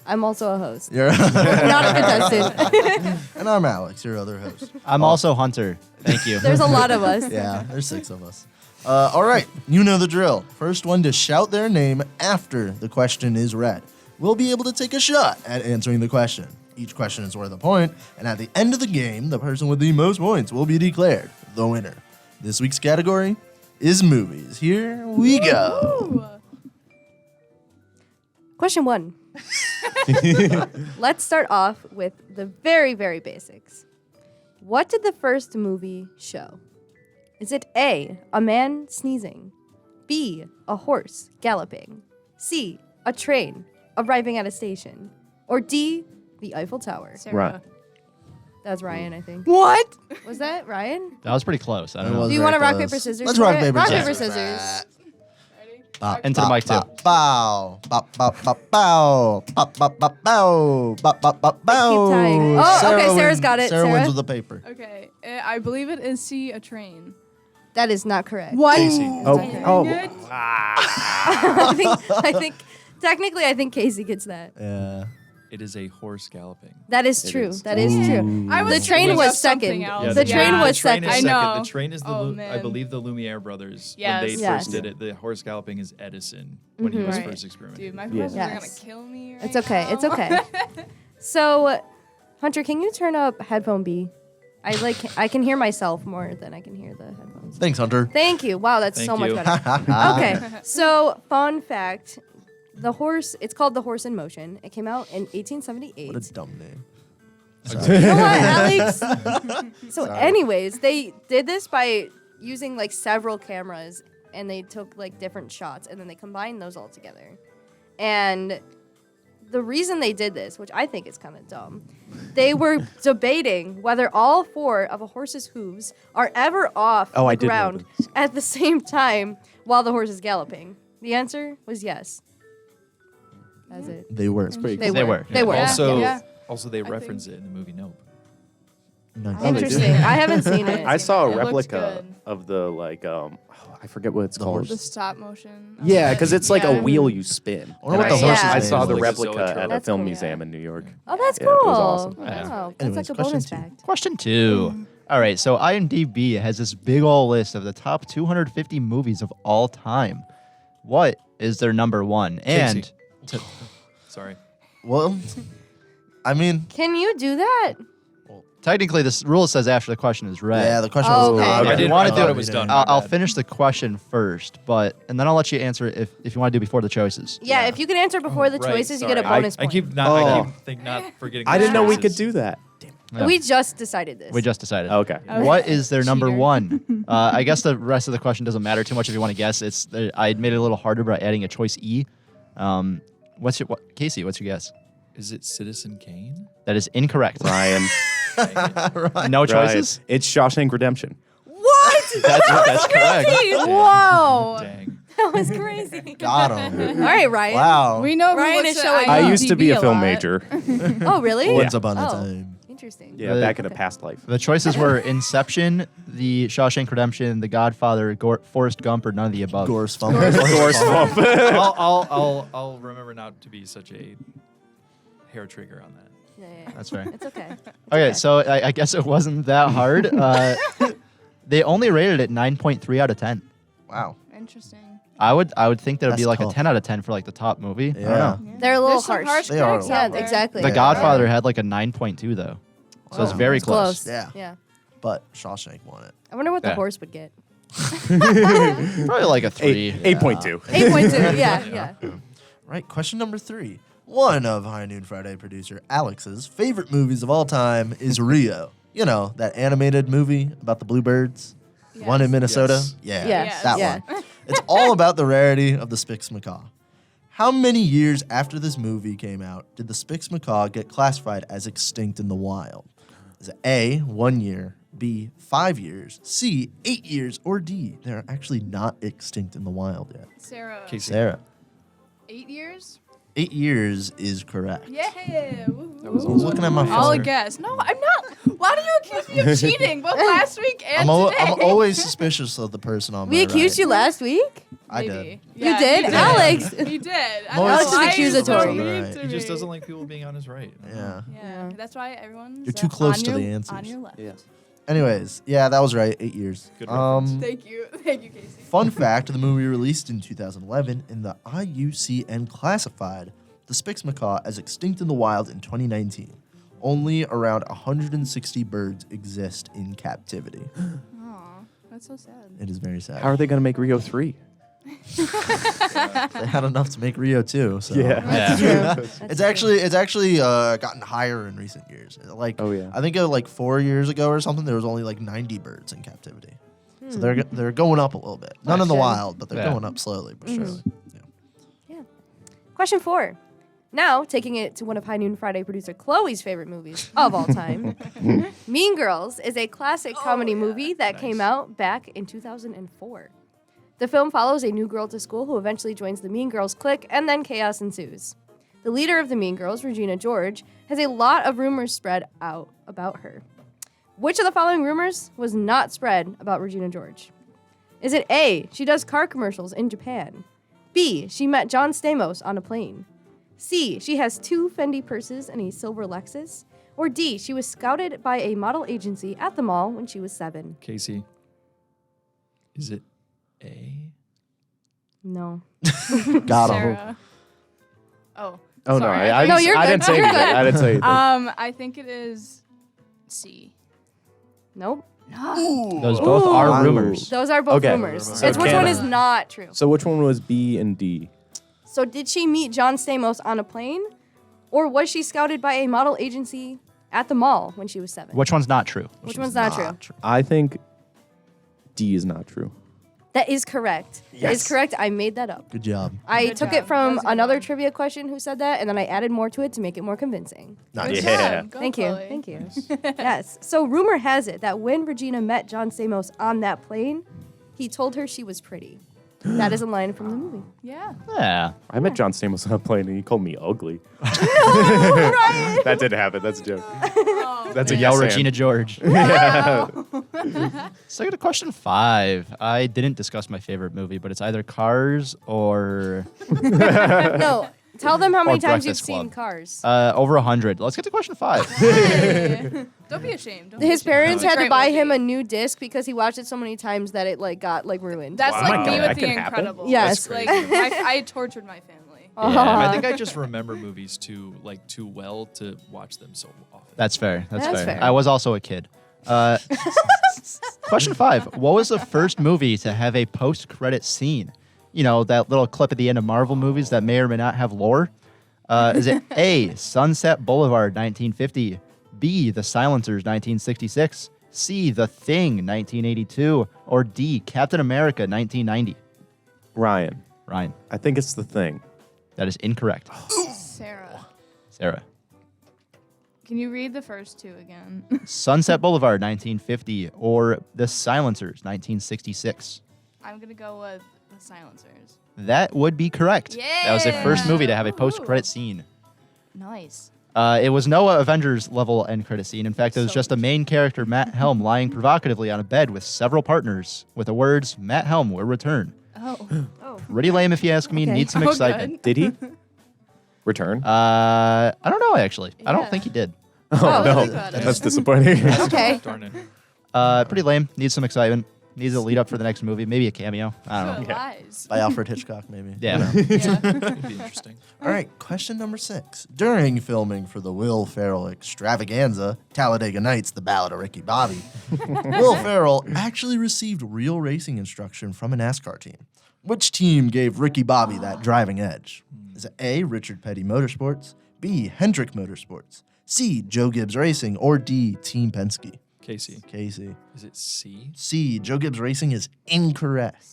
I'm also a host. You're not a contestant. And I'm Alex, your other host. I'm also Hunter. Thank you. There's a lot of us. Yeah, there's 6 of us. All right, you know the drill. First one to shout their name after the question is read will be able to take a shot at answering the question. Each question is worth a point, and at the end of the game, the person with the most points will be declared the winner. This week's category is movies. Here we go. Question 1. Let's start off with the very, very basics. What did the first movie show? Is it A, a man sneezing, B, a horse galloping, C, a train arriving at a station, or D, the Eiffel Tower? Right. That's Ryan, I think. What? Was that Ryan? That was pretty close. I don't know. Do you want to rock, paper, scissors? Let's for rock, it? paper, rock, scissors. paper, scissors. Into the mic, too. Bow. Bow. Bow. Bow. Bow. Bow. Bow. Bow. Bow. Bow. Bow. Bow. Bow. Keep tying. Oh, okay, Sarah's got it. Sarah Sarah? wins with the paper. Okay, I believe it is C, a train. That is not correct. What? I think technically, I think Kasey gets that. Yeah. It is a horse galloping. That is true. That is true. The train was second. The train was second. I know. The train is I believe the Lumiere brothers. Yes. When they Yes. first did it, the horse galloping is Edison when he was Right. first experimenting. Dude, my professors are Yes. gonna kill me. It's okay. It's okay. So, Hunter, can you turn up headphone B? I can hear myself more than I can hear the headphones. Thanks, Hunter. Thank you. Wow, that's Thank so much you. better. Okay. So, fun fact. It's called The Horse in Motion. It came out in 1878. What a dumb name. You know what, Alex? So, Sorry. anyways, they did this by using like several cameras, and they took like different shots, and then they combined those all together. And the reason they did this, which I think is kind of dumb, they were debating whether all 4 of a horse's hooves are ever off the ground at the same time while the horse is galloping. The answer was yes. That's it. They were. They were. They were. Also, they reference it in the movie Nope. Nice. Interesting. I haven't seen it. I saw a It looks replica good. of the I forget what it's called. The stop motion. Yeah, because it's like a Yeah. wheel you spin. I wonder what the horse's I name saw is. the Like a replica zoetrope. at a That's film cool. museum in New York. Oh, that's Yeah, cool. it was awesome. Wow. Anyways, That's like a question bonus 2. fact. Question 2. All right, so IMDb has this big ol' list of the top 250 movies of all time. What is their number 1? And Sorry. Well, I mean, Can you do that? technically, this rule says after the question is read. yeah, the question Oh, was. okay. I If didn't you want I to thought do it was done. I'll finish the question first, and then I'll let you answer it if you want to do before the choices. Yeah, if you can answer before the Right, choices, you get a sorry. bonus I point. keep not. I keep not forgetting. I didn't know we could choices. do that. Yeah. We just decided this. We just decided. Okay. What is their number Cheater. 1? I guess the rest of the question doesn't matter too much if you want to guess. I made it a little harder by adding a choice E. Kasey, what's your guess? Is it Citizen Kane? That is incorrect. Ryan. No choices? Ryan. It's Shawshank Redemption. What? That's correct. Whoa. Dang. That was crazy. Got him. All right, Ryan. Wow. We know Ryan who is looks showing at I used to be a IMDb film lot. major. Oh, really? Once upon a Oh. time. Interesting. Yeah, back in a past life. The choices were Inception, The Shawshank Redemption, The Godfather, Forrest Gump, or none of the above. Gorse Fumble. I'll remember not to be such a hair trigger on that. Yeah. That's right. It's okay. Okay, so I guess it wasn't that hard. They only rated it 9.3 out of 10. Wow. Interesting. I would think that would be That's like tough. a 10 out of 10 for like the top movie. I Yeah. don't know. They're a little There's some harsh They are a critics little out Yeah, there. exactly. The Godfather had like a 9.2 though. So it's Wow. very It's close. close. Yeah. Yeah. But Shawshank won it. I wonder what the Yeah. horse would get. Probably like a 3. 8.2. 8.2. Yeah. Right, question number 3. One of High Noon Friday producer Alex's favorite movies of all time is Rio. You know, that animated movie about the bluebirds? One in Minnesota? Yes. Yeah, Yes. that Yeah. one. It's all about the rarity of the Spix macaw. How many years after this movie came out did the Spix macaw get classified as extinct in the wild? Is it A, 1 year, B, 5 years, C, 8 years, or D, they're actually not extinct in the wild yet? Sarah. Sarah. 8 years? 8 years is correct. Yeah. I was looking at my phone. I'll guess. No, I'm not. Why do you accuse me of cheating both last week and today? I'm always suspicious of the person on We my accused right. you last week? I Maybe. did. You did? Alex. You did. Alex is accusatory. Right. He just doesn't like people being on his right. Yeah. Yeah. That's why everyone's You're too close on to your, the answers. on your left. Yeah. Anyways, yeah, that was right. 8 years. Good reference. Thank you. Thank you, Casey. Fun fact, the movie released in 2011 in the IUCN classified the Spix macaw as extinct in the wild in 2019. Only around 160 birds exist in captivity. Aw, that's so sad. It is very sad. How are they going to make Rio 3? They had enough to make Rio 2. So. Yeah. That's true. It's actually gotten higher in recent years. Like, Oh, yeah. I think like 4 years ago or something, there was only like 90 birds in captivity. So they're going up a little bit. None in the Okay. wild, but they're Yeah. going up slowly but surely. Question 4. Now, taking it to one of High Noon Friday producer Chloe's favorite movies of all time, Mean Girls is a classic comedy movie that came out back in 2004. The film follows a new girl to school who eventually joins the Mean Girls clique, and then chaos ensues. The leader of the Mean Girls, Regina George, has a lot of rumors spread out about her. Which of the following rumors was not spread about Regina George? Is it A, she does car commercials in Japan? B, she met John Stamos on a plane? C, she has 2 Fendi purses and a silver Lexus? Or D, she was scouted by a model agency at the mall when she was 7? Casey, is it A? No. Got him. Sarah. Oh. Oh, no. sorry. I No, didn't- you're I good. didn't say You're anything. good. I didn't say anything. I think it is C. Nope. Those both are rumors. Those are both Okay. rumors. So It's which can- one is not true. So which one was B and D? So did she meet John Stamos on a plane? Or was she scouted by a model agency at the mall when she was 7? Which one's not true? Which one's not true? I think D is not true. That is correct. That is Yes. correct. I made that up. Good job. I Good took job. it from That was a good another one. trivia question who said that, and then I added more to it to make it more convincing. Nice. Good Yeah. job. Go, Thank you. Chloe. Thank you. Yes. So rumor has it that when Regina met John Stamos on that plane, he told her she was pretty. That is a line from the movie. Yeah. Yeah. I met John Stamos on a plane and he called me ugly. Ryan! That didn't happen. That's a joke. That's a Yell yes Regina and. George. So I got a question 5. I didn't discuss my favorite movie, but it's either Cars or No. Tell them how many Or times you've Breakfast seen Club. Cars. over 100. Let's get to question 5. Don't be ashamed. Don't be His ashamed. parents It's a had to great buy movie. him a new disc because he watched it so many times that it got ruined. That's Wow. like Oh my me God, with that The can happen? Incredibles. Yes. Like I tortured my family. I think I just remember movies too well to watch them so often. That's fair. That's That's fair. fair. I was also a kid. Question 5. What was the first movie to have a post-credit scene? You know, that little clip at the end of Marvel movies that may or may not have lore. Is it A, Sunset Boulevard, 1950, B, The Silencers, 1966, C, The Thing, 1982, or D, Captain America, 1990? Ryan, Ryan, I think it's The Thing. that is incorrect. Sarah. Sarah. Can you read the first 2 again? Sunset Boulevard, 1950, or The Silencers, 1966. I'm gonna go with The Silencers. That would be correct. That was the first Yeah. movie to have a post-credit scene. Nice. It was no Avengers level end credit scene. In fact, it was So just a main character, Matt Helm, lying provocatively on a bed with several partners with the words, "Matt Helm will return." Oh. Oh. Pretty lame if you ask me. Okay. Needs some Oh, excitement. Did he return? I don't know, actually. I don't Yeah. think he did. Oh, Oh, no. think about it. That's disappointing. Okay. Darn it. Pretty lame. Needs some excitement. Needs a lead up for the next movie. Maybe a cameo. I don't know. Good lies. By Alfred Hitchcock, maybe. Yeah. It'd be interesting. All right, question number 6. During filming for the Will Ferrell extravaganza, Talladega Nights, The Ballad of Ricky Bobby, Will Ferrell actually received real racing instruction from a NASCAR team. Which team gave Ricky Bobby that driving edge? Is it A, Richard Petty Motorsports, B, Hendrick Motorsports, C, Joe Gibbs Racing, or D, Team Penske? Casey. Is it C? C, Joe Gibbs Racing is incorrect.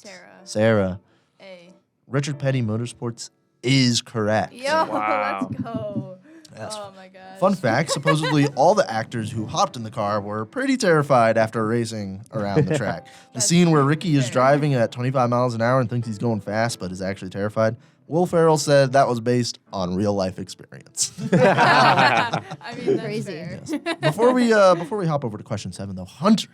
Sarah. A. Richard Petty Motorsports is correct. Yo, let's go. Yes. Oh my gosh. Fun fact, supposedly all the actors who hopped in the car were pretty terrified after racing around the track. The scene where Ricky is driving at 25 miles an hour and thinks he's going fast but is actually terrified, Will Ferrell said that was based on real life experience. I mean, that's Crazy. fair. Before we hop over to question 7 though, Hunter,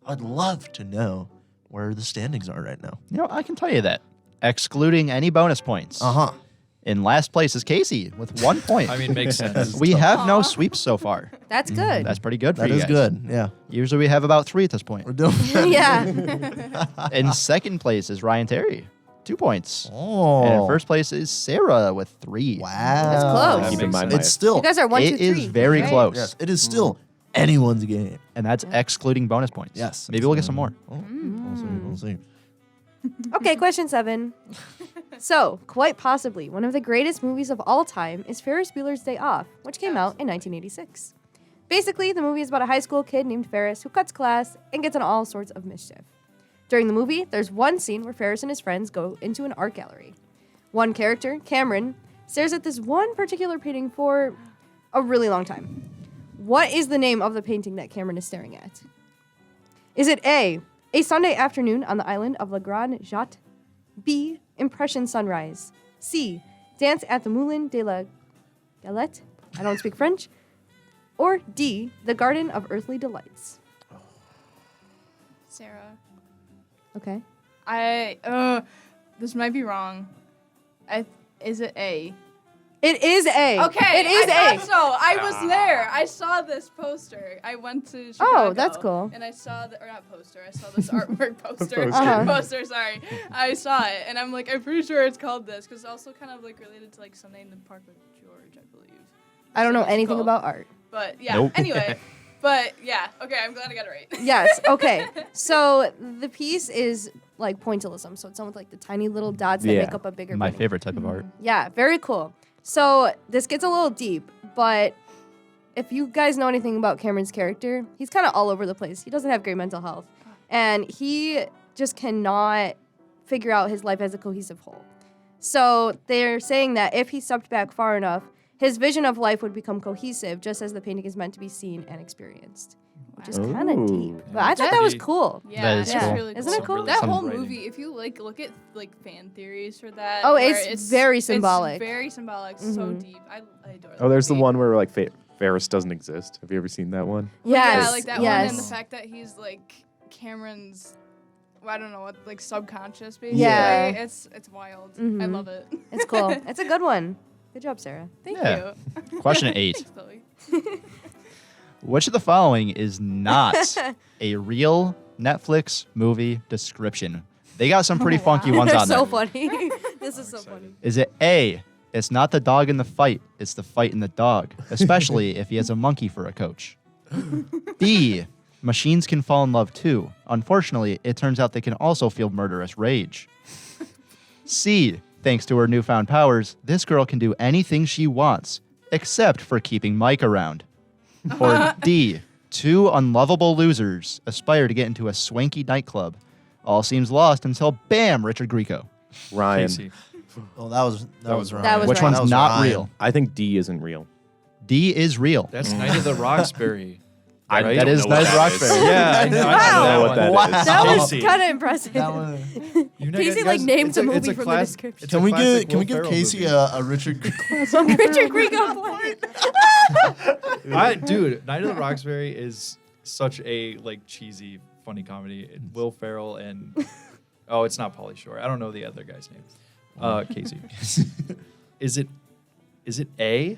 I'd love to know where the standings are right now. You know, I can tell you that. Excluding any bonus points. Uh-huh. In last place is Casey with 1 point. I mean, makes sense. We have no sweeps so far. That's good. That's pretty good for That you is guys. good, yeah. Usually we have about 3 at this point. We're doing Yeah. In second place is Ryan Terry, 2 points. Oh. And in first place is Sarah with 3. Wow. That's close. Keep in mind my- It's still You guys are 1, 2, 3. It is very right? close. Yes, it is still anyone's game. And that's excluding bonus points. Yes. Maybe we'll get some more. We'll see. Okay, question 7. So, quite possibly, one of the greatest movies of all time is Ferris Bueller's Day Off, which came out in 1986. Basically, the movie is about a high school kid named Ferris who cuts class and gets in all sorts of mischief. During the movie, there's one scene where Ferris and his friends go into an art gallery. One character, Cameron, stares at this one particular painting for a really long time. What is the name of the painting that Cameron is staring at? Is it A, A Sunday Afternoon on the Island of La Grande Jatte? B, Impression Sunrise? C, Dance at the Moulin de la Galette? I don't speak French. Or D, The Garden of Earthly Delights? Sarah. Okay. This might be wrong. Is it A? It is A. Okay, It is I A. thought so. I was there. I saw this poster. I went to Chicago. Oh, that's cool. And I saw or not poster. I saw this artwork poster. Uh-huh. Poster, sorry. I saw it, and I'm like, I'm pretty sure it's called this because it's also kind of like related to like Sunday in the Park with George, I believe. I don't know it's anything called. about art. But yeah. Nope. Anyway. But yeah. Okay, I'm glad I got it right. Yes. Okay. So the piece is like pointillism. So it's done with like the tiny little dots that Yeah. make up a bigger My painting. favorite type of art. Yeah, very cool. So this gets a little deep, but if you guys know anything about Cameron's character, he's kind of all over the place. He doesn't have great mental health, and he just cannot figure out his life as a cohesive whole. So they're saying that if he stepped back far enough, his vision of life would become cohesive, just as the painting is meant to be seen and experienced, which is kind of deep. But I thought that was cool. Yeah, That is that's cool. really cool. Isn't it cool? That Some whole writing. movie, if you like look at like fan theories for that. Oh, where it's very symbolic. It's very symbolic, so Mhm. deep. I adore that Oh, there's the movie. one where like Ferris doesn't exist. Have you ever seen that one? Yes. Yeah, like that yes. one, and the fact that he's like Cameron's, well, I don't know what, like subconscious basically. Yeah. It's wild. I Mhm. love it. It's cool. It's a good one. Good job, Sarah. Thank Yeah. you. Question 8. Thanks, Chloe. Which of the following is not a real Netflix movie description? They got some pretty funky ones They're on there. so funny. This is so funny. Is it A, it's not the dog in the fight, it's the fight in the dog, especially if he has a monkey for a coach? B, machines can fall in love too. Unfortunately, it turns out they can also feel murderous rage. C, thanks to her newfound powers, this girl can do anything she wants, except for keeping Mike around. Or D, 2 unlovable losers aspire to get into a swanky nightclub. All seems lost until bam, Richard Grieco. Ryan. Casey. Oh, that was wrong. That was Which right. one's not real? I think D isn't real. D is real. That's Night of the Roxbury. I Right? That don't is know what Night of that is. Roxbury. Yeah, I know. Wow. I know what that one. is. That was Casey. kind of impressive. You know, Casey, guys, like, named it's a- the it's movie a from the class- description. it's a Can we classic give Will Ferrell Casey movie. a Richard Richard Grieco point. Dude, Night of the Roxbury is such a like cheesy, funny comedy. Will Ferrell and it's not Pauly Shore. I don't know the other guy's name. Casey. Is it A?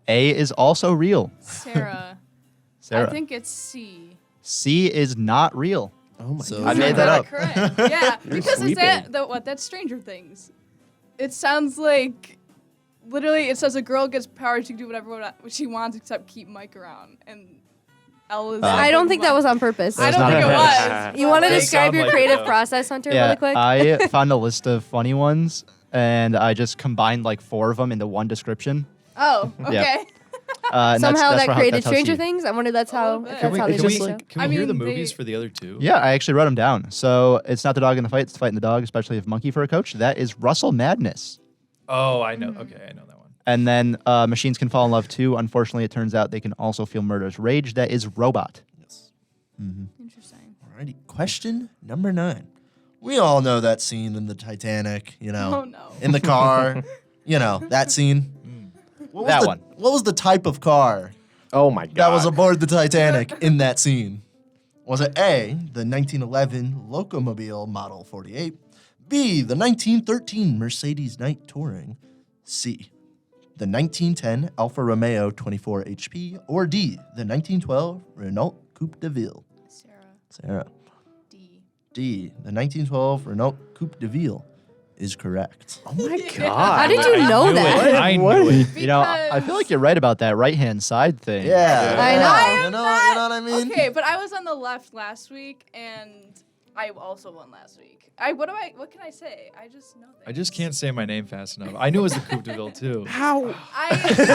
A is also real. Sarah. Sarah. I think it's C. C is not real. Oh my I made that up. Correct. Yeah, because is sweeping. that's Stranger Things. It sounds like literally it says a girl gets power to do whatever she wants except keep Mike around, and Elle is. I don't think that was on purpose. I don't think it was. You want to They describe sound your like creative it, process, Hunter, Yeah, really quick? I found a list of funny ones, and I just combined like 4 of them into one description. Oh, okay. Yeah. And Somehow that's that how- created that's how Stranger C- Things. I wonder that's how. bit. If Can that's we, how they can did we, the show. can we I hear mean, the they- movies for the other two? Yeah, I actually wrote them down. So it's not the dog in the fight; it's fighting the dog, especially if monkey for a coach. That is Russell Madness. Oh, I know. Okay, I know that one. And then Machines Can Fall in Love too. Unfortunately, it turns out they can also feel murderous rage. That is Robot. Yes. Interesting. Alrighty. Question number 9. We all know that scene in the Titanic, you know, Oh no. in the car, you know, that scene. What was That the- one. What was the type of car Oh my god. that was aboard the Titanic in that scene? Was it A, the 1911 Locomobile Model 48, B, the 1913 Mercedes Night Touring, C, the 1910 Alfa Romeo 24 HP, or D, the 1912 Renault Coupe de Ville? Sarah. D, the 1912 Renault Coupe de Ville is correct. Oh my god. How did you know that? I knew it. You know, I feel like you're right about that right-hand side thing. Yeah. I know. You know what I mean? Okay, but I was on the left last week, and I also won last week. What can I say? I just know that. I just can't say my name fast enough. I knew it was the Coupe de Ville too. How? Because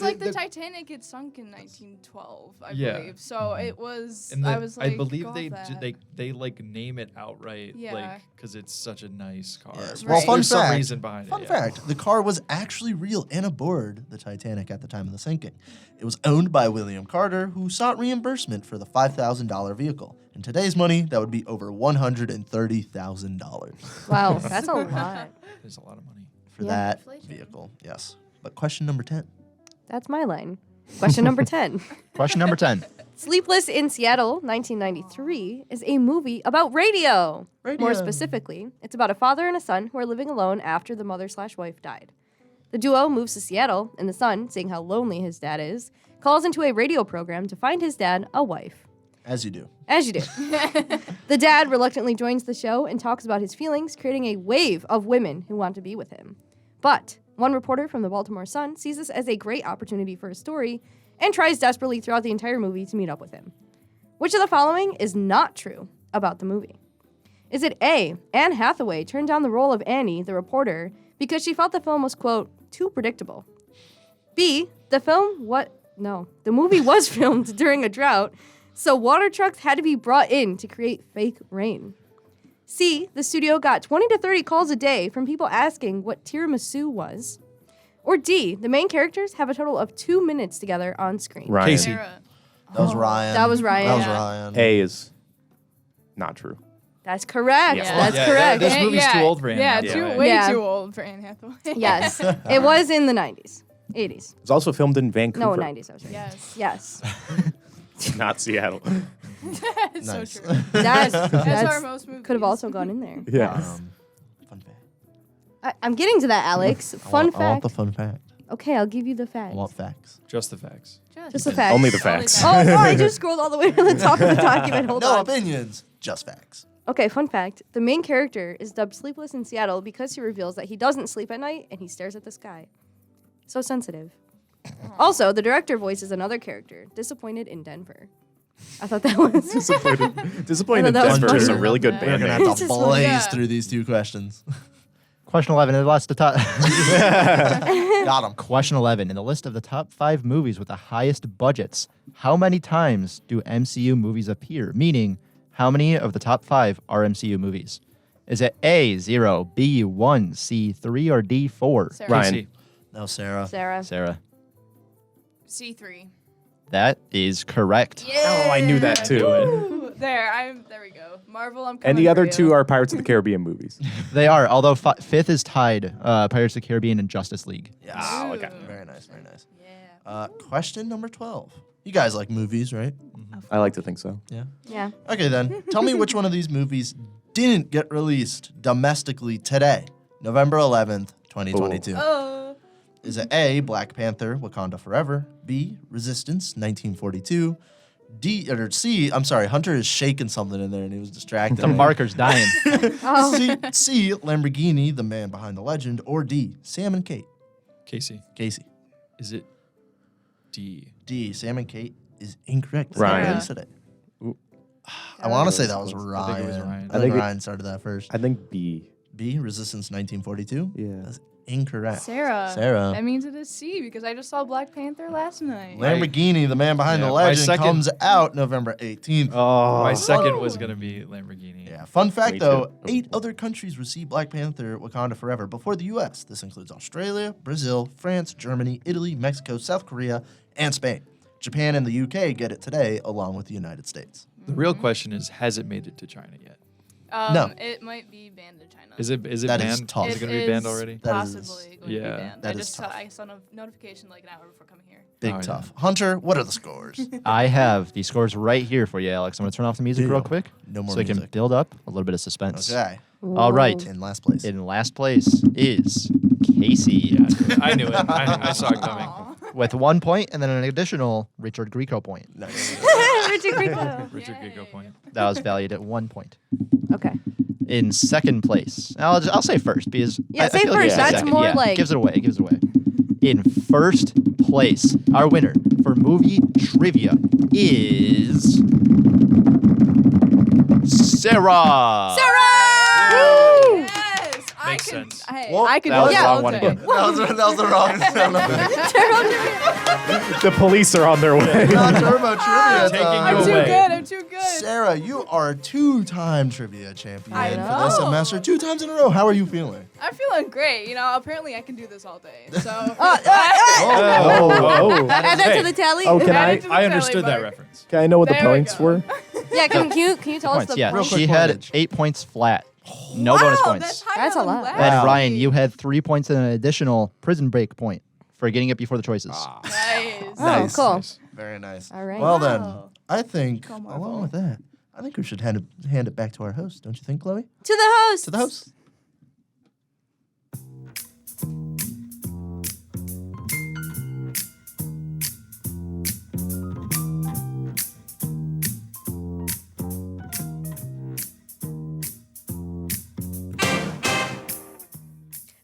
like the Titanic, it sunk in 1912, I Yeah. believe. So it was. And I was like, I believe go off they that. they like name it outright, Yeah. like because it's such a nice car. Yes. Well, fun There's some fact. reason behind Fun it. yeah. fact: the car was actually real and aboard the Titanic at the time of the sinking. It was owned by William Carter, who sought reimbursement for the $5,000 vehicle. In today's money, that would be over $130,000 Wow, that's a lot. There's a lot of money. for Yeah. that Inflation. vehicle. Yes. But question number 10. That's my line. Question number 10. Question number 10. Sleepless in Seattle, 1993, is a movie about radio. Radio. More specifically, it's about a father and a son who are living alone after the mother/wife died. The duo moves to Seattle, and the son, seeing how lonely his dad is, calls into a radio program to find his dad a wife. As you do. As you do. The dad reluctantly joins the show and talks about his feelings, creating a wave of women who want to be with him. But one reporter from the Baltimore Sun sees this as a great opportunity for a story and tries desperately throughout the entire movie to meet up with him. Which of the following is not true about the movie? Is it A, Anne Hathaway turned down the role of Annie, the reporter, because she felt the film was, quote, too predictable? B, the movie was filmed during a drought, so water trucks had to be brought in to create fake rain. C, the studio got 20 to 30 calls a day from people asking what tiramisu was. Or D, the main characters have a total of 2 minutes together on screen. Ryan. Casey. Sarah. That was Ryan. That was Ryan. That was Yeah. Ryan. A is not true. That's correct. Yeah. That's Yeah, correct. This movie's too old for Anne Yeah, Hathaway. way Yeah. too old for Anne Hathaway. Yes. It was in the 90s. 80s. It's also filmed in Vancouver. No, 90s. I was right. Yes. Yes. Not Seattle. That's Nice. so true. That's our most movies. could have also gone in there. Yeah. Fun fact. I'm getting to that, Alex. I Fun want fact. the fun fact. Okay, I'll give you the I facts. want facts. Just the facts. Just the facts. Only the facts. Oh, no, I just scrolled all the way to the top of the document. Hold No on. opinions, just facts. Okay, fun fact. The main character is dubbed Sleepless in Seattle because he reveals that he doesn't sleep at night and he stares at the sky. So sensitive. Also, the director voices another character, Disappointed in Denver. I thought that was... Disappointed in that was Denver is a funny. really good We're band going to name. have to Just blaze yeah. through these 2 questions. Question 11 in the list of top. Got him. Question 11 in the list of the top 5 movies with the highest budgets. How many times do MCU movies appear? Meaning, how many of the top 5 are MCU movies? Is it A 0, B 1, C 3, or D 4? Sarah. Ryan. Casey. No, Sarah. Sarah. Sarah. C3. That is correct. Oh, I knew that too. Ooh, there we go. Marvel, I'm coming And the other for 2 you. are Pirates of the Caribbean movies. They are, although 5th is tied, Pirates of the Caribbean and Justice League. Yes. Oh, okay. Very nice, very nice. Yeah. Question number 12. You guys like movies, right? I like to think so. Yeah. Yeah. Okay, then. Tell me which one of these movies didn't get released domestically today, November 11th, 2022. Oh. Is it A, Black Panther, Wakanda Forever, B, Resistance, 1942, C, I'm sorry, Hunter is shaking something in there and he was distracted. The marker's dying. C, Lamborghini, the man behind the legend, or D, Sam and Kate. Casey. Is it D? D, Sam and Kate is incorrect. Ryan. That's what I said. I want to say that was Ryan. I think it was Ryan. I think Ryan started that first. I think B. B, Resistance 1942? Yeah. That's incorrect. Sarah. Sarah. That means it is C because I just saw Black Panther last night. Lamborghini, the man behind the legend, comes out November 18th. Oh. My second was going to be Lamborghini. Yeah. Fun fact, Me though, too. 8 other countries received Black Panther Wakanda Forever before the U.S. This includes Australia, Brazil, France, Germany, Italy, Mexico, South Korea, and Spain. Japan and the U.K. get it today, along with the United States. The real question is, has it made it to China yet? No. It might be banned in China. Is it That banned? is tough. Is it going to be banned already? That is- Possibly going to be yeah. banned. That I is just tough. I saw a notification like an hour before coming here. Big Oh, yeah. tough. Hunter, what are the scores? I have the scores right here for you, Alex. I'm going to turn off the music real quick. No more so we can music. build up a little bit of suspense. Okay. All right. In last place. In last place is Casey. I knew it. I saw it coming. With 1 point and then an additional Richard Grieco point. Nice. Richard Grieco. Richard Grieco point. That was valued at 1 point. Okay. In second place, I'll say first because Yeah, I say feel like first. it's That's second. more Yeah, like- gives it away. In first place, our winner for movie trivia is Sara. Sarah! Yes, I Makes can. sense. Hey, Whoa, I can. that was do the that wrong all one day. again. That was the wrong sound effect. The police are on their way. Not turbo trivia Taking time. you I'm too away. good. I'm too good. Sarah, you are a 2-time trivia champion I for this know. semester. 2 times in a row. How are you feeling? I'm feeling great. You know, apparently I can do this all day. So. Oh. Add that to the tally. Oh, can Add I? it to the I tally understood that bar. reference. Can I know what the There we points go. were? Yeah, can you tell us Points, the yeah. points? She had 8 points flat. No Wow, bonus points. That's, higher That's a than lot. last. And Wow. Ryan, you had 3 points and an additional prison break point for getting it before the choices. Nice. Oh, cool. Very nice. All right. Well then, Wow. I think Go Marvel. along with that, I think we should hand it back to our host. Don't you think, Chloe? To the host. To the host.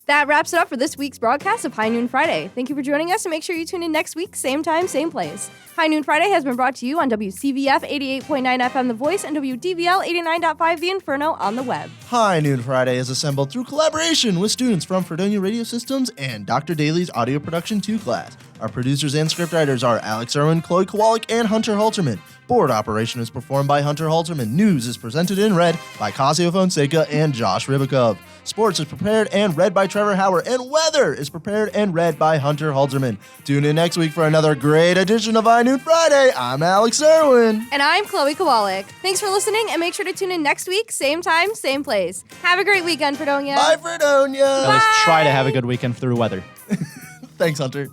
That wraps it up for this week's broadcast of High Noon Friday. Thank you for joining us, and make sure you tune in next week, same time, same place. High Noon Friday has been brought to you on WCVF 88.9 FM The Voice and WDVL 89.5 The Inferno on the web. High Noon Friday is assembled through collaboration with students from Fredonia Radio Systems and Dr. Daly's Audio Production 2 class. Our producers and scriptwriters are Alex Erwin, Chloe Kowalyk, and Hunter Halterman. Board operation is performed by Hunter Halterman. News is presented in red by Cascio, Fonseca, and Josh Ribakove. Sports is prepared and read by Trevor Hauer, and weather is prepared and read by Hunter Halterman. Tune in next week for another great edition of High Noon Friday. I'm Alex Erwin. And I'm Chloe Kowalyk. Thanks for listening, and make sure to tune in next week, same time, same place. Have a great weekend, Fredonia. Bye, Fredonia. At least try to have a good weekend through weather. Thanks, Hunter.